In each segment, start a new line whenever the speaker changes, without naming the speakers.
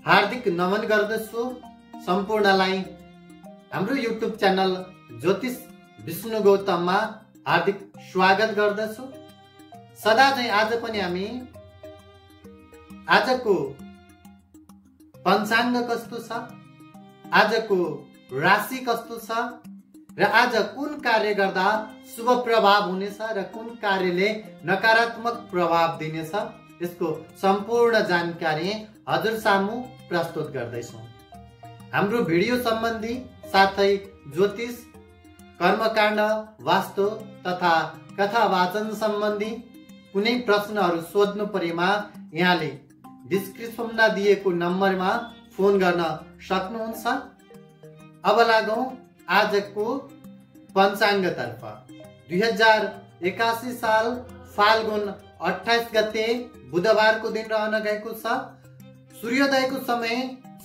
हार्दिक नमन गर्दछु सम्पूर्णलाई। हाम्रो युट्युब च्यानल ज्योतिष विष्णु गौतममा हार्दिक स्वागत गर्दछु। सदा चाहिँ आज पनि हामी आजको पञ्चाङ्ग कस्तो छ, आजको राशि कस्तो छ र आज कुन कार्य गर्दा शुभ प्रभाव हुनेछ र कुन कार्यले नकारात्मक प्रभाव दिनेछ यसको सम्पूर्ण जानकारी हजुर सामु प्रस्तुत गर्दैछौँ। हाम्रो भिडियो सम्बन्धी साथै ज्योतिष, कर्मकाण्ड, वास्तु तथा कथा वाचन सम्बन्धी कुनै प्रश्नहरू सोध्नु परेमा यहाँले डिस्क्रिप्सनमा दिएको नम्बरमा फोन गर्न सक्नुहुन्छ। अब लागौं आजको पञ्चाङ्गतर्फ। 2081 साल फाल्गुन 28 गते बुधबारको दिन रहन गएको छ। सूर्योदयको समय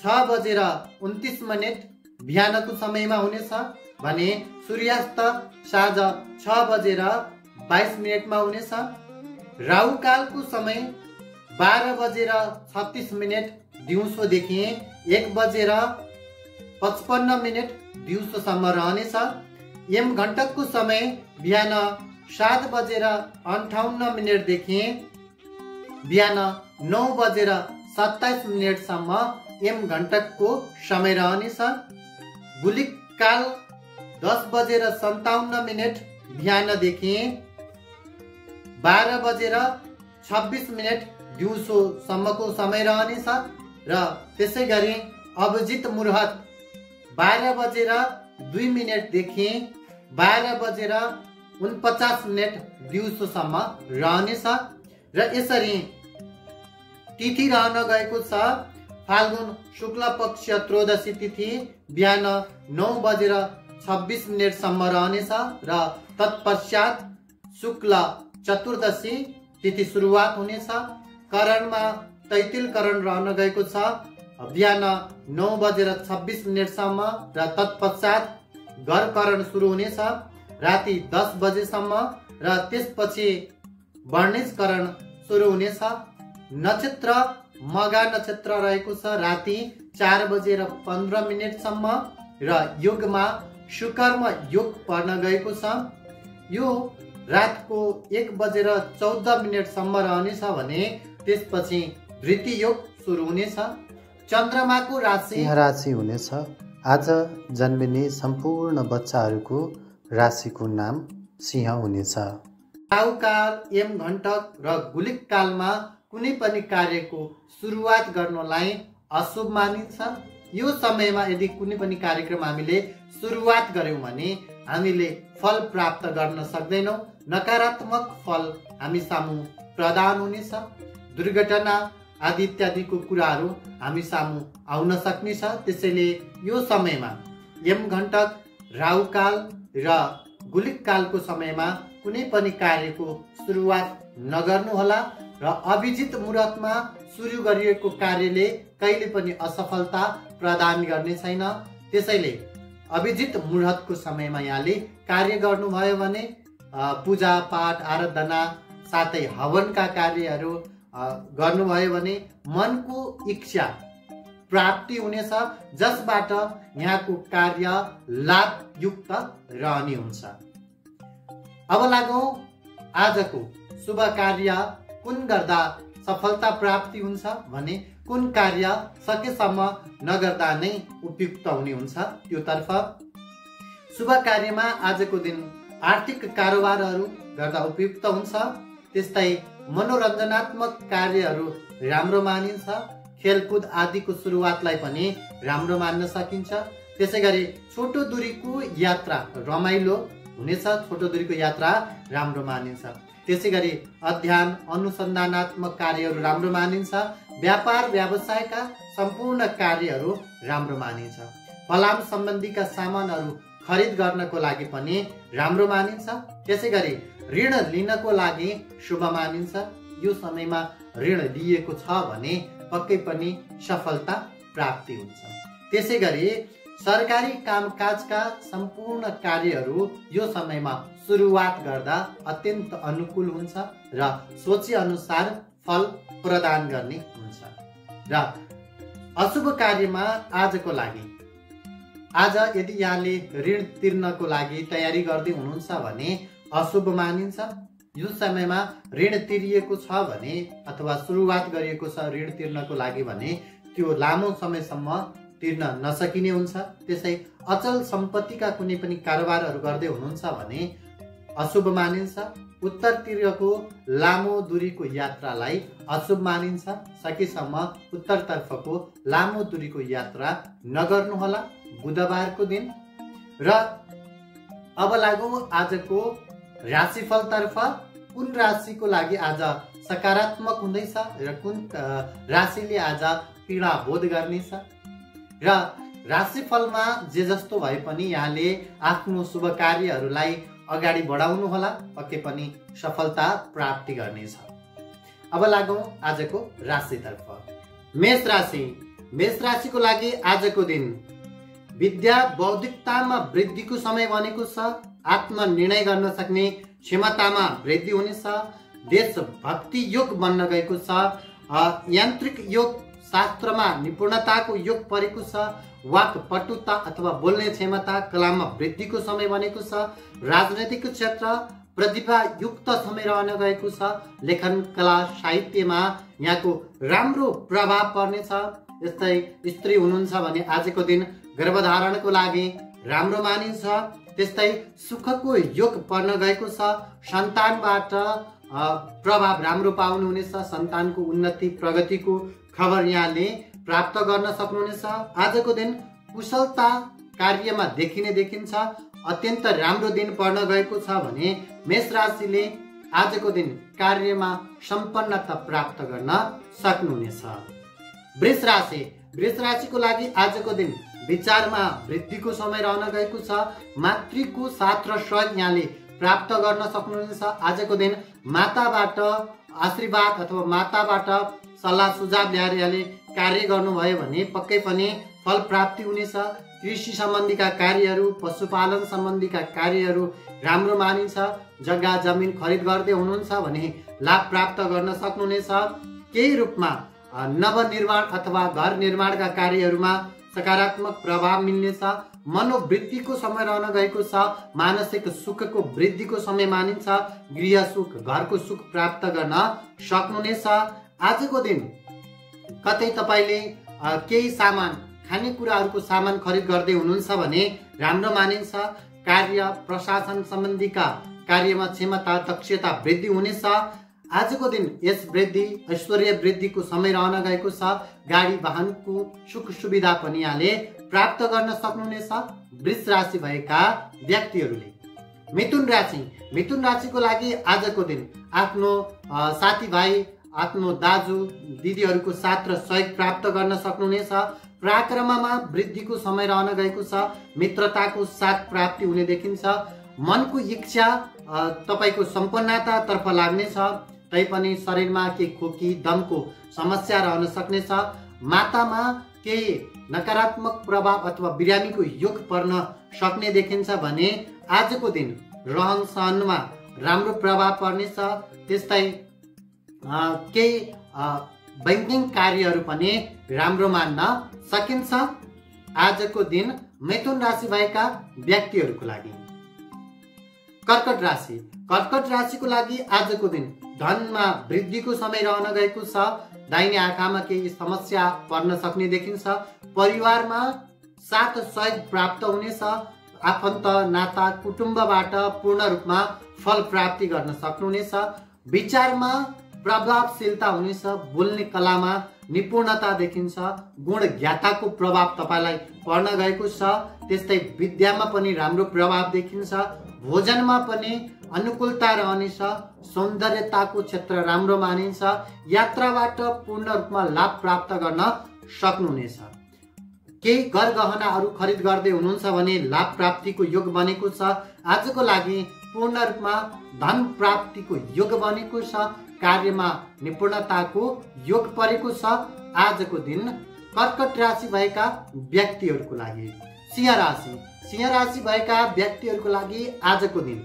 6:29 बिहानको समयमा हुनेछ भने सूर्यास्त साँझ 6:22 हुनेछ। राहु कालको समय 12:36 दिउँसोदेखि 1:55 दिउँसोसम्म रहनेछ। यम घण्टकको समय बिहान 7:58 देखि बिहान 9:27 सम्म यम घण्टकको समय रहनेछ। गुलिक काल 10:57 बिहानदेखि 12:26 दिउँसोसम्मको समय रहनेछ र त्यसै गरी अभिजित मुहूर्त 12:02 देखि 12:49 दिउँसोसम्म रहनेछ र यसरी तिथि रहन गएको छ। फाल्गुन शुक्ल पक्ष त्रयोदशी तिथि बिहान 9:26 सम्म रहनेछ र तत्पश्चात शुक्ल चतुर्दशी तिथि सुरुवात हुनेछ। करणमा तैतिल करण रहन गएको छ बिहान 9:26 सम्म र तत्पश्चात घर करण सुरु हुनेछ राति 10 बजेसम्म र त्यसपछि वर्णेज करण सुरु हुनेछ। नक्षत्र मघा नक्षत्र रहेको छ राति 4:15 सम्म र योगमा सुकर्म योग पर्न गएको छ। यो रातको 1:14 सम्म रहनेछ भने त्यसपछि धृति योग सुरु हुनेछ। चन्द्रमाको राशि
हुनेछ। आज जन्मिने सम्पूर्ण बच्चाहरूको राशिको नाम सिंह हुनेछ।
राहुकाल, यम घण्टक र गुलिक कालमा कुनै पनि कार्यको सुरुवात गर्नलाई अशुभ मानिन्छ। यो समयमा यदि कुनै पनि कार्यक्रम हामीले सुरुवात गर्यौं भने हामीले फल प्राप्त गर्न सक्दैनौं। नकारात्मक फल हामी सामु प्रदान हुनेछ। दुर्घटना आदि इत्यादिको कुराहरू हामी सामु आउन सक्नेछ। त्यसैले यो समयमा यम घण्टक, राहुकाल र गुलिक कालको समयमा कुनै पनि कार्यको सुरुवात नगर्नुहोला र अभिजित मुहूर्तमा सुरु गरिएको कार्यले कहिले पनि असफलता प्रदान गर्ने छैन। त्यसैले अभिजित मुहूर्तको समयमा यहाँले कार्य गर्नुभयो भने पूजा पाठ, आराधना साथै हवनका कार्यहरू गर्नुभयो भने मनको इच्छा प्राप्ति हुनेछ, जसबाट यहाँको कार्य लाभयुक्त रहने हुन्छ। अब लागौं आजको शुभ कार्य कुन गर्दा सफलता प्राप्ति हुन्छ भने कुन कार्य सकेसम्म नगर्दा नै उपयुक्त हुने हुन्छ त्योतर्फ। शुभ कार्यमा आजको दिन आर्थिक कारोबारहरू गर्दा उपयुक्त हुन्छ। त्यस्तै मनोरञ्जनात्मक कार्यहरू राम्रो मानिन्छ। खेलकुद आदिको सुरुवातलाई पनि राम्रो मान्न सकिन्छ। त्यसै गरी छोटो दूरीको यात्रा रमाइलो हुनेछ। छोटो दूरीको यात्रा राम्रो मानिन्छ। त्यसै गरी अध्ययन अनुसन्धानात्मक कार्यहरू राम्रो मानिन्छ। व्यापार व्यवसायका सम्पूर्ण कार्यहरू राम्रो मानिन्छ। फलाम सम्बन्धीका सामानहरू खरिद गर्नको लागि पनि राम्रो मानिन्छ। त्यसै गरी ऋण लिनको लागि शुभ मानिन्छ। यो समयमा ऋण लिएको छ भने पक्कै पनि सफलता प्राप्ति हुन्छ। त्यसै गरी सरकारी कामकाजका सम्पूर्ण कार्यहरू यो समयमा सुरुवात गर्दा अत्यन्त अनुकूल हुन्छ र सोचे अनुसार फल प्रदान गर्ने हुन्छ। र अशुभ कार्यमा आजको लागि आज यदि यहाँले ऋण तिर्नको लागि तयारी गर्दै हुनुहुन्छ भने अशुभ मानिन्छ। यो समयमा ऋण तिरिएको छ भने अथवा सुरुवात गरिएको छ ऋण तिर्नको लागि भने त्यो लामो समयसम्म तिर्न नसकिने हुन्छ। त्यसै अचल सम्पत्तिका कुनै पनि कारोबारहरू गर्दै हुनुहुन्छ भने अशुभ मानिन्छ। उत्तरतिरको लामो दूरीको यात्रालाई अशुभ मानिन्छ। सकेसम्म उत्तरतर्फको लामो दूरीको यात्रा नगर्नुहोला बुधबारको दिन। र अब लागौँ आजको राशिफलतर्फ। कुन राशिको लागि आज सकारात्मक हुँदैछ र कुन राशिले आज पीडा बोध गर्नेछ। र राशिफलमा जे जस्तो भए पनि यहाँले आफ्नो शुभ कार्यहरूलाई अगाडि बढाउनु होला, पक्कै पनि सफलता प्राप्ति गर्नेछ। अब लागौँ आजको राशितर्फ। मेष राशि। मेष राशिको लागि आजको दिन विद्या बौद्धिकतामा वृद्धिको समय बनेको छ। आत्मनिर्णय गर्न सक्ने क्षमतामा वृद्धि हुनेछ। देशभक्ति योग बन्न गएको छ। यान्त्रिक योग, शास्त्रमा निपुणताको योग परेको छ। वाक्पटुता अथवा बोल्ने क्षमता, कलामा वृद्धिको समय बनेको छ। राजनैतिक क्षेत्र प्रतिभायुक्त समय रहन गएको छ। लेखन, कला, साहित्यमा यहाँको राम्रो प्रभाव पर्नेछ। यस्तै स्त्री हुनुहुन्छ भने आजको दिन गर्भधारणको लागि राम्रो मानिन्छ। त्यस्तै सुखको योग पर्न गएको छ। सन्तानबाट प्रभाव राम्रो पाउनुहुनेछ। सन्तानको उन्नति प्रगतिको खबर यहाँले प्राप्त गर्न सक्नुहुनेछ। आजको दिन कुशलता कार्यमा देखिन्छ। अत्यन्त राम्रो दिन पर्न गएको छ भने मेष राशिले आजको दिन कार्यमा सम्पन्नता प्राप्त गर्न सक्नुहुनेछ। वृष राशि। वृष राशिको लागि आजको दिन विचारमा वृद्धिको समय रहन गएको छ। मातृको साथ र सहयोग यहाँले प्राप्त गर्न सक्नुहुनेछ। आजको दिन माताबाट आशीर्वाद अथवा माताबाट सल्लाह सुझाव ल्याएर यहाँले कार्य गर्नुभयो भने पक्कै पनि फल प्राप्ति हुनेछ। कृषि सम्बन्धीका कार्यहरू, पशुपालन सम्बन्धीका कार्यहरू राम्रो मानिन्छ। जग्गा जमिन खरिद गर्दै हुनुहुन्छ भने लाभ प्राप्त गर्न सक्नुहुनेछ। केही रूपमा नवनिर्माण अथवा घर निर्माणका कार्यहरूमा सकारात्मक प्रभाव मिल्नेछ। मनोवृद्धिको समय रहन गएको छ। मानसिक सुखको वृद्धिको समय मानिन्छ। गृह सुख, घरको सुख प्राप्त गर्न सक्नुहुनेछ। आजको दिन कतै तपाईँले केही सामान, खानेकुराहरूको सामान खरिद गर्दै हुनुहुन्छ भने राम्रो मानिन्छ। कार्य प्रशासन सम्बन्धीका कार्यमा क्षमता दक्षता वृद्धि हुनेछ। आजको दिन यस वृद्धि ऐश्वर्य वृद्धिको समय रहन गएको छ। गाडी वाहनको सुख सुविधा पनि यहाँले प्राप्त गर्न सक्नुहुनेछ वृष राशि भएका व्यक्तिहरूले। मिथुन राशि। मिथुन राशिको लागि आजको दिन आफ्नो साथीभाइ, आफ्नो दाजु दिदीहरूको साथ र सहयोग प्राप्त गर्न सक्नुहुनेछ। पराक्रममा वृद्धिको समय रहन गएको छ। मित्रताको साथ प्राप्ति हुने देखिन्छ। मनको इच्छा तपाईँको सम्पन्नतातर्फ लाग्नेछ। तैपनि शरीरमा केही खोकी, दमको समस्या रहन सक्नेछ। मातामा केही नकारात्मक प्रभाव अथवा बिरामीको योग पर्न सक्ने देखिन्छ भने आजको दिन रहन सहनमा राम्रो प्रभाव पर्नेछ। त्यस्तै केही बैंकिङ कार्यहरू पनि राम्रो मान्न सकिन्छ आजको दिन मिथुन राशि भएका व्यक्तिहरूको लागि। कर्कट राशि। कर्कट राशिको लागि आजको दिन धनमा वृद्धिको समय रहन गएको छ। दाहिने आँखामा केही समस्या पर्न सक्ने देखिन्छ। परिवारमा साथ सहयोग प्राप्त हुनेछ। आफन्त, नाता, कुटुम्बबाट पूर्ण रूपमा फल प्राप्ति गर्न सक्नुहुनेछ। विचारमा प्रभावशीलता हुनेछ। बोल्ने कलामा निपुणता देखिन्छ। गुण ज्ञाताको प्रभाव तपाईँलाई पर्न गएको छ। त्यस्तै विद्यामा पनि राम्रो प्रभाव देखिन्छ। भोजनमा पनि अनुकूलता रहनेछ। सौन्दर्यताको क्षेत्र राम्रो मानिन्छ। यात्राबाट पूर्ण रूपमा लाभ प्राप्त गर्न सक्नुहुनेछ। केही गरगहनाहरू खरिद गर्दै हुनुहुन्छ भने लाभ प्राप्तिको योग बनेको छ। आजको लागि पूर्ण रूपमा धन प्राप्तिको योग बनेको छ। कार्यमा निपुणताको योग परेको छ आजको दिन कर्कट राशि भएका व्यक्तिहरूको लागि। सिंह राशि। सिंह राशि भएका व्यक्तिहरूको लागि आजको दिन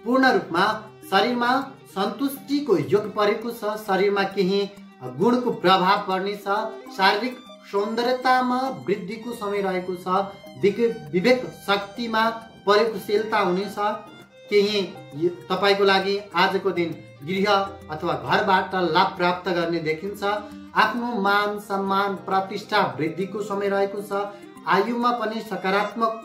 पूर्ण रूपमा शरीरमा सन्तुष्टिको योग परेको छ। शरीरमा केही गुणको प्रभाव पर्नेछ। शारीरिक सौन्दर्यतामा वृद्धिको समय रहेको छ। विवेक शक्तिमा प्रयोगशीलता हुनेछ। केही तपाईको लागि आजको दिन गृह अथवा घरबाट लाभ प्राप्त गर्ने देखिन्छ। आफ्नो मान सम्मान प्रतिष्ठा वृद्धिको समय रहेको छ। आयुमा पनि सकारात्मक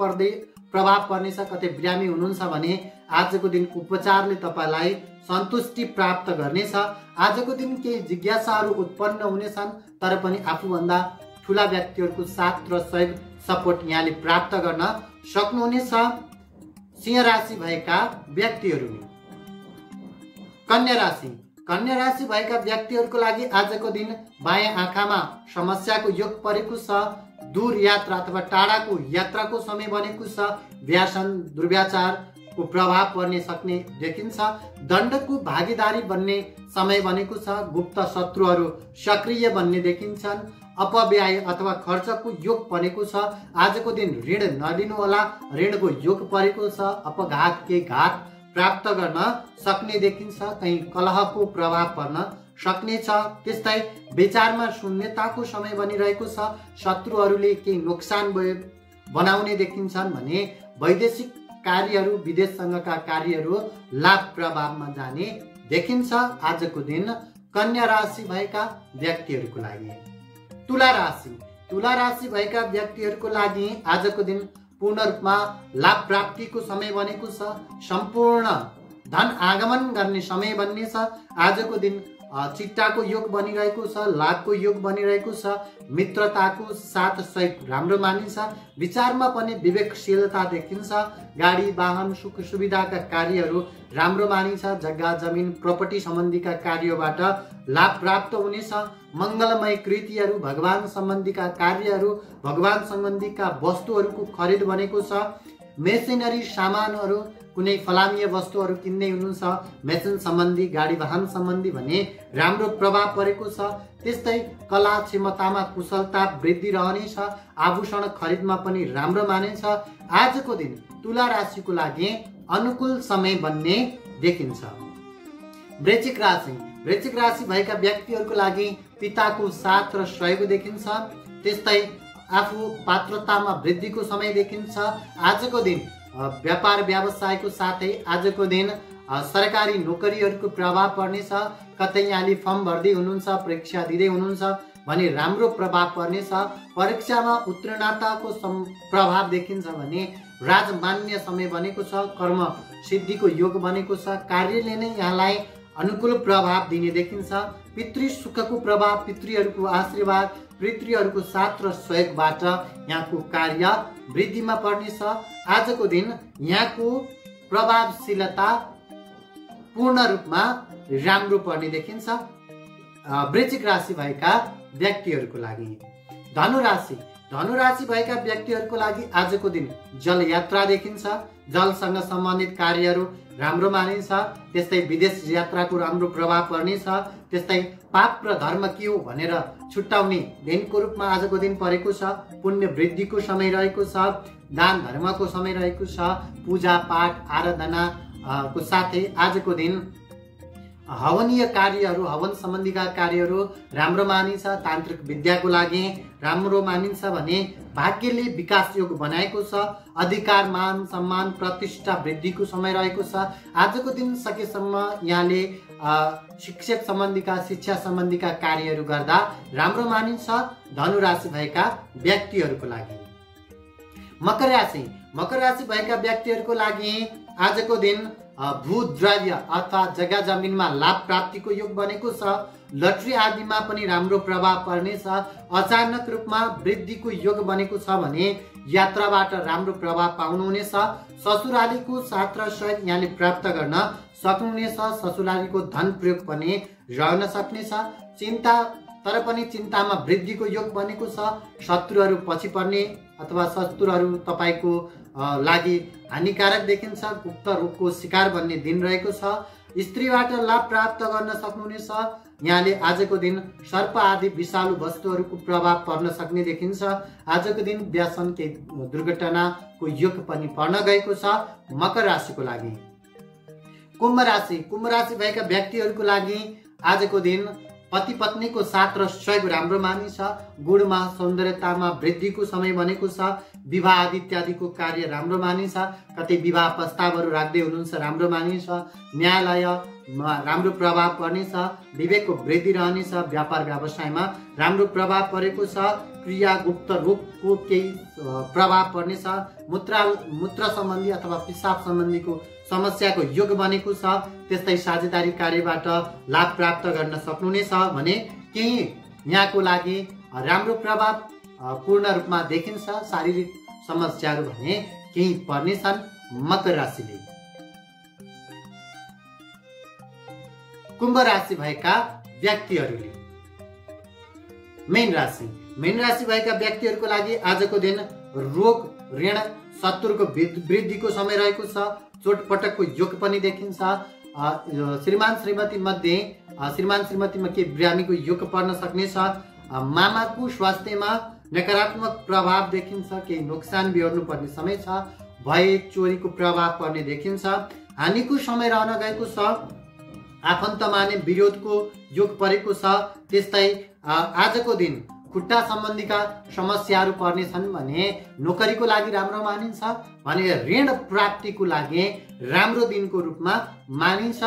प्रभाव पर्नेछ। कतै बिरामी हुनुहुन्छ भने आजको दिन उपचारले तपाईलाई सन्तुष्टि प्राप्त गर्नेछ। आजको दिन केही जिज्ञासाहरू उत्पन्न हुनेछन्, तर पनि आफूभन्दा ठुला व्यक्तिहरूको साथ र सहयोग सपोर्ट यहाँले प्राप्त गर्न सक्नुहुनेछ। सिंह राशि भएका व्यक्तिहरू। कन्या राशि। कन्या राशि भएका व्यक्तिहरूको लागि आजको दिन बायाँ आँखामा समस्याको योग परेको छ। दूर यात्रा अथवा टाढाको यात्राको समय बनेको छ। व्यसन दुर्व्याचारको प्रभाव पर्ने सक्ने देखिन्छ। दण्डको भागीदारी बन्ने समय बनेको छ। गुप्त शत्रुहरू सक्रिय बन्ने देखिन्छन्। अपव्यय अथवा खर्चको योग बनेको छ। आजको दिन ऋण नलिनु होला, ऋणको योग परेको छ। अपघात के घात प्राप्त गर्न सक्ने देखिन्छ। कहीँ कलहको प्रभाव पर्न सक्ने छ। त्यस्तै विचारमा शून्यताको समय बनिरहेको छ। शत्रुहरूले केही नोक्सान बनाउने देखिन्छन् भने वैदेशिक कार्यहरू विदेशसँगका कार्यहरू लाभ प्रभावमा जाने देखिन्छ आजको दिन कन्या राशि भएका व्यक्तिहरूको लागि। तुला राशि। तुला राशि भएका व्यक्तिहरूको लागि आजको दिन पूर्ण रूपमा लाभ प्राप्तिको समय बनेको छ। सम्पूर्ण धन आगमन गर्ने समय बन्नेछ। आजको दिन चिट्टाको योग बनिरहेको छ। लाभको योग बनिरहेको छ। मित्रताको साथ सहयोग राम्रो मानिन्छ। विचारमा पनि विवेकशीलता देखिन्छ। गाडी वाहन सुख सुविधाका कार्यहरू राम्रो मानिन्छ। जग्गा जमिन प्रपर्टी सम्बन्धीका कार्यबाट लाभ प्राप्त हुनेछ। मङ्गलमय कृतिहरू भगवान सम्बन्धीका कार्यहरू भगवान सम्बन्धीका वस्तुहरूको खरिद बनेको छ। मेसिनरी सामानहरू कुनै फलामीय वस्तुहरू किन्ने हुनुहुन्छ, मेसिन सम्बन्धी गाडी वाहन सम्बन्धी भने राम्रो प्रभाव परेको छ। त्यस्तै कला क्षमतामा कुशलता वृद्धि रहनेछ। आभूषण खरिदमा पनि राम्रो मानिन्छ। आजको दिन तुला राशिको लागि अनुकूल समय बन्ने देखिन्छ। वृश्चिक राशि। वृश्चिक राशि भएका व्यक्तिहरूको लागि पिताको साथ र सहयोग देखिन्छ। त्यस्तै आफू पात्रतामा वृद्धिको समय देखिन्छ। आजको दिन व्यापार व्यवसायको साथै आजको दिन सरकारी नोकरीहरूको प्रभाव पर्नेछ। कतै यहाँले फर्म भर्दै हुनुहुन्छ, परीक्षा दिँदै हुनुहुन्छ भने राम्रो प्रभाव पर्नेछ। परीक्षामा उत्तीर्णताको प्रभाव देखिन्छ भने राजमान्य समय बनेको छ। कर्म सिद्धिको योग बनेको छ। कार्यले नै यहाँलाई अनुकूल प्रभाव दिने देखिन्छ। पितृ सुखको प्रभाव, पितृहरूको आशीर्वाद, पितृहरूको साथ र सहयोगबाट यहाँको कार्य वृद्धिमा पर्नेछ। आजको दिन यहाँको प्रभावशीलता पूर्ण रूपमा राम्रो पर्ने देखिन्छ वृश्चिक राशि भएका व्यक्तिहरूको लागि। धनु राशि। धनु राशि भएका व्यक्तिहरूको लागि आजको दिन जल यात्रा देखिन्छ। जलसँग सम्बन्धित कार्यहरू राम्रो मानिन्छ। त्यस्तै विदेश यात्राको राम्रो प्रभाव पर्नेछ। त्यस्तै पाप र धर्म के हो भनेर छुट्याउने दिनको रूपमा आजको दिन परेको छ। पुण्य वृद्धिको समय रहेको छ। दान धर्मको समय रहेको छ। पूजा पाठ आराधना को साथै आजको दिन हवनीय कार्यहरू, हवन सम्बन्धीका कार्यहरू राम्रो मानिन्छ। तान्त्रिक विद्याको लागि राम्रो मानिन्छ भने भाग्यले विकास योग बनाएको छ। अधिकार मान सम्मान प्रतिष्ठा वृद्धिको समय रहेको छ। आजको दिन सकेसम्म यहाँले शिक्षक सम्बन्धीका शिक्षा सम्बन्धीका कार्यहरू गर्दा राम्रो मानिन्छ धनु राशि भएका व्यक्तिहरूको लागि। मकर राशि। मकर राशि भएका व्यक्तिहरूको लागि आजको दिन भूत द्रव्य अथवा जग्गा जमिनमा लाभ प्राप्तिको योग बनेको छ। लटरी आदिमा पनि राम्रो प्रभाव पर्नेछ। अचानक रूपमा वृद्धिको योग बनेको छ भने यात्राबाट राम्रो प्रभाव पाउनुहुनेछ। ससुरालीको साथ र सहयोग यहाँले प्राप्त गर्न सक्नुहुनेछ। ससुरालीको धन प्रयोग पनि रहन सक्नेछ। चिन्ता तर पनि चिन्तामा वृद्धिको योग बनेको छ। शत्रुहरू पछि पर्ने अथवा शत्रुहरू तपाईको लागि हानिकारक देखिन्छ। गुप्त रोगको शिकार बन्ने दिन रहेको छ। स्त्रीबाट लाभ प्राप्त गर्न सक्नुहुनेछ। यहाँले आजको दिन सर्प आदि विषालु वस्तुहरूको प्रभाव पर्न सक्ने देखिन्छ। आजको दिन व्यसन के दुर्घटनाको योग पनि पर्न गएको छ मकर राशिको लागि। कुम्भ राशि। कुम्भ राशि भएका व्यक्तिहरूको लागि आजको दिन पति पत्नीको साथ र सहयोग राम्रो मानिन्छ। गुणमा सौन्दर्यतामा वृद्धिको समय बनेको छ। विवाह आदि इत्यादिको कार्य राम्रो मानिन्छ। कतै विवाह प्रस्तावहरू राख्दै हुनुहुन्छ राम्रो मानिन्छ। न्यायालयमा राम्रो प्रभाव पर्नेछ। विवेकको वृद्धि रहनेछ। व्यापार व्यवसायमा राम्रो प्रभाव परेको छ। क्रिया गुप्त रोगको केही प्रभाव पर्नेछ। मूत्र सम्बन्धी अथवा पिसाब सम्बन्धीको समस्याको योग बनेको छ। त्यस्तै साझेदारी कार्यबाट लाभ प्राप्त गर्न सक्नुहुनेछ भने केही यहाँको लागि राम्रो प्रभाव पूर्ण रूपमा देखिन्छ। शारीरिक समस्याहरू भने केही पर्नेछन् मकर राशिले। कुम्भ राशि भएका व्यक्तिहरूले मेन राशि भएका व्यक्तिहरूको लागि आजको दिन रोग ऋण शत्रुको वृद्धिको समय रहेको छ। चोटपटकको योग पनि देखिन्छ। श्रीमान श्रीमतीमा केही बिरामीको योग पर्न सक्नेछ। मामाको स्वास्थ्यमा नकारात्मक प्रभाव देखिन्छ। केही नोक्सान बिहोर्नु पर्ने समय छ। भय चोरीको प्रभाव पर्ने देखिन्छ। हानिको समय रहन गएको छ। आफन्तमा नै विरोधको योग परेको छ। त्यस्तै आजको दिन खुट्टा सम्बन्धीका समस्याहरू पर्नेछन् भने नोकरीको लागि राम्रो मानिन्छ भने ऋण प्राप्तिको लागि राम्रो दिनको रूपमा मानिन्छ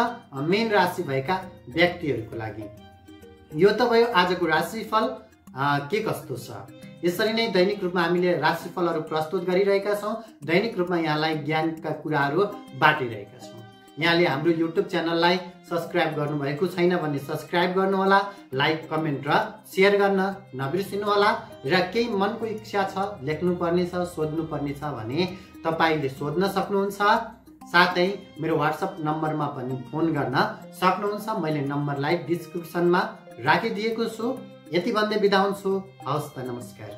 मेन राशि भएका व्यक्तिहरूको लागि। यो त भयो आजको राशिफल के कस्तो छ। यसरी नै दैनिक रूपमा हामीले राशिफलहरू प्रस्तुत गरिरहेका छौँ। दैनिक रूपमा यहाँलाई ज्ञानका कुराहरू बाटिरहेका छौँ। यहाँले हाम्रो युट्युब च्यानललाई सब्सक्राइब गर्नुभएको छैन भने सब्सक्राइब गर्नुहोला। लाइक कमेन्ट र सेयर गर्न नबिर्सिनुहोला। र केही मनको इच्छा छ लेख्नुपर्ने छ सोध्नुपर्ने छ भने तपाईँले सोध्न सक्नुहुन्छ। साथै मेरो व्हाट्सएप नम्बरमा पनि फोन गर्न सक्नुहुन्छ। मैले नम्बरलाई डिस्क्रिप्सनमा राखिदिएको छु। यति भन्दै बिदा हुन्छु। हवस् त, नमस्कार।